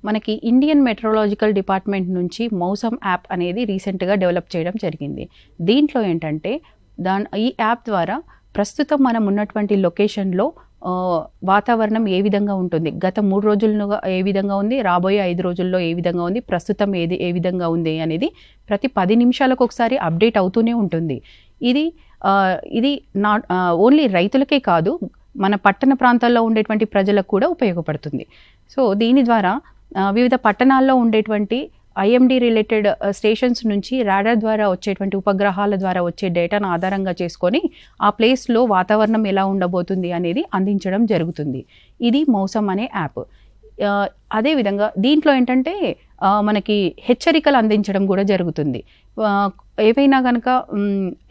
మనకి Indian meteorological department నుంచి Mausam app అనేది రీసెంట్గా డెవలప్ చేయడం జరిగింది. దీంట్లో ఏంటంటే ఈ యాప్ ద్వారా ప్రస్తుతం మనం ఉన్నటువంటి లొకేషన్లో వాతావరణం ఏ విధంగా ఉంటుంది, గత 3 రోజులుగా ఏ విధంగా ఉంది, రాబోయే 5 రోజుల్లో ఏ విధంగా ఉంది, ప్రస్తుతం ఏ విధంగా ఉంది అనేది ప్రతి 10 నిమిషాలకు ఒకసారి అప్డేట్ అవుతూనే ఉంటుంది. ఇది నాట్ ఓన్లీ రైతులకే కాదు, మన పట్టణ ప్రాంతాల్లో ఉండేటువంటి ప్రజలకు కూడా ఉపయోగపడుతుంది. సో దీని ద్వారా వివిధ పట్టణాల్లో ఉండేటువంటి ఐఎండి రిలేటెడ్ స్టేషన్స్ నుంచి రాడార్ ద్వారా వచ్చేటువంటి ఉపగ్రహాల ద్వారా వచ్చే డేటాను ఆధారంగా చేసుకొని ఆ ప్లేస్లో వాతావరణం ఎలా ఉండబోతుంది అనేది అందించడం జరుగుతుంది. ఇది మౌసమ్ అనే యాప్. అదేవిధంగా దీంట్లో ఏంటంటే మనకి హెచ్చరికలు అందించడం కూడా జరుగుతుంది. ఏవైనా కనుక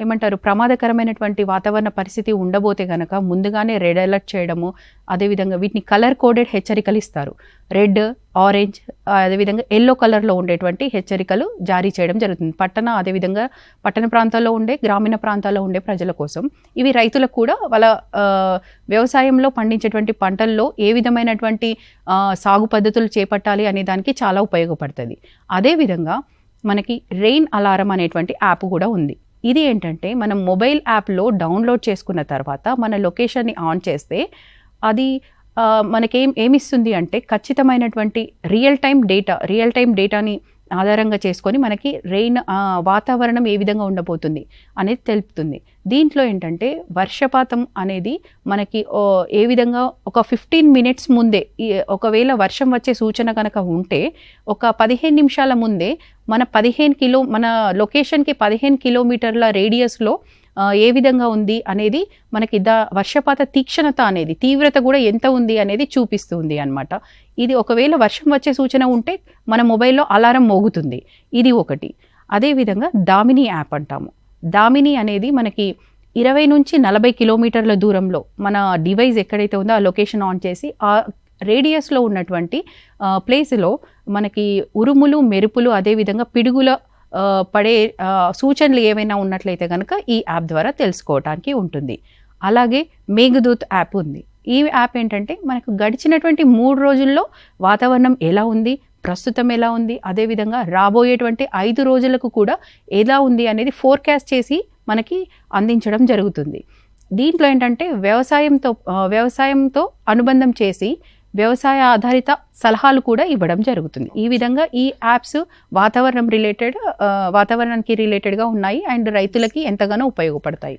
ఏమంటారు ప్రమాదకరమైనటువంటి వాతావరణ పరిస్థితి ఉండబోతే కనుక ముందుగానే రెడ్ అలర్ట్ చేయడము, అదేవిధంగా వీటిని కలర్ కోడెడ్ హెచ్చరికలు ఇస్తారు. రెడ్, ఆరెంజ్, అదేవిధంగా ఎల్లో కలర్లో ఉండేటువంటి హెచ్చరికలు జారీ చేయడం జరుగుతుంది అదేవిధంగా పట్టణ ప్రాంతాల్లో ఉండే, గ్రామీణ ప్రాంతాల్లో ఉండే ప్రజల కోసం. ఇవి రైతులకు కూడా వాళ్ళ వ్యవసాయంలో పండించేటువంటి పంటల్లో ఏ విధమైనటువంటి సాగు పద్ధతులు చేపట్టాలి అనే దానికి చాలా ఉపయోగపడుతుంది. అదేవిధంగా మనకి రెయిన్ అలారం అనేటువంటి యాప్ కూడా ఉంది. ఇది ఏంటంటే మనం మొబైల్ యాప్లో డౌన్లోడ్ చేసుకున్న తర్వాత మన లొకేషన్ని ఆన్ చేస్తే అది ఏమిస్తుంది అంటే ఖచ్చితమైనటువంటి రియల్ టైం డేటాని ఆధారంగా చేసుకొని మనకి వాతావరణం ఏ విధంగా ఉండబోతుంది అనేది తెలుపుతుంది. దీంట్లో ఏంటంటే వర్షపాతం అనేది మనకి ఏ విధంగా ఒక 15 మినిట్స్ ముందే, ఒకవేళ వర్షం వచ్చే సూచన కనుక ఉంటే ఒక 15 నిమిషాల ముందే మన లొకేషన్కి 15 కిలోమీటర్ల రేడియస్లో ఏ విధంగా ఉంది అనేది మనకి వర్షపాత తీక్షణత అనేది, తీవ్రత కూడా ఎంత ఉంది అనేది చూపిస్తుంది అన్నమాట. ఇది ఒకవేళ వర్షం వచ్చే సూచన ఉంటే మన మొబైల్లో అలారం మోగుతుంది. ఇది ఒకటి. అదేవిధంగా దామిని యాప్ అంటాము. దామిని అనేది మనకి 20 నుంచి 40 కిలోమీటర్ల దూరంలో మన డివైస్ ఎక్కడైతే ఉందో ఆ లొకేషన్ ఆన్ చేసి ఆ రేడియస్లో ఉన్నటువంటి ప్లేస్లో మనకి ఉరుములు, మెరుపులు, అదేవిధంగా పిడుగుల పడే సూచనలు ఏమైనా ఉన్నట్లయితే కనుక ఈ యాప్ ద్వారా తెలుసుకోవడానికి ఉంటుంది. అలాగే మేఘదూత్ యాప్ ఉంది. ఈ యాప్ ఏంటంటే మనకు గడిచినటువంటి 3 రోజుల్లో వాతావరణం ఎలా ఉంది, ప్రస్తుతం ఎలా ఉంది, అదేవిధంగా రాబోయేటువంటి 5 రోజులకు కూడా ఎలా ఉంది అనేది ఫోర్కాస్ట్ చేసి మనకి అందించడం జరుగుతుంది. దీంట్లో ఏంటంటే వ్యవసాయంతో అనుబంధం చేసి వ్యవసాయ ఆధారిత సలహాలు కూడా ఇవ్వడం జరుగుతుంది. ఈ విధంగా ఈ యాప్స్ వాతావరణానికి రిలేటెడ్గా ఉన్నాయి అండ్ రైతులకి ఎంతగానో ఉపయోగపడతాయి.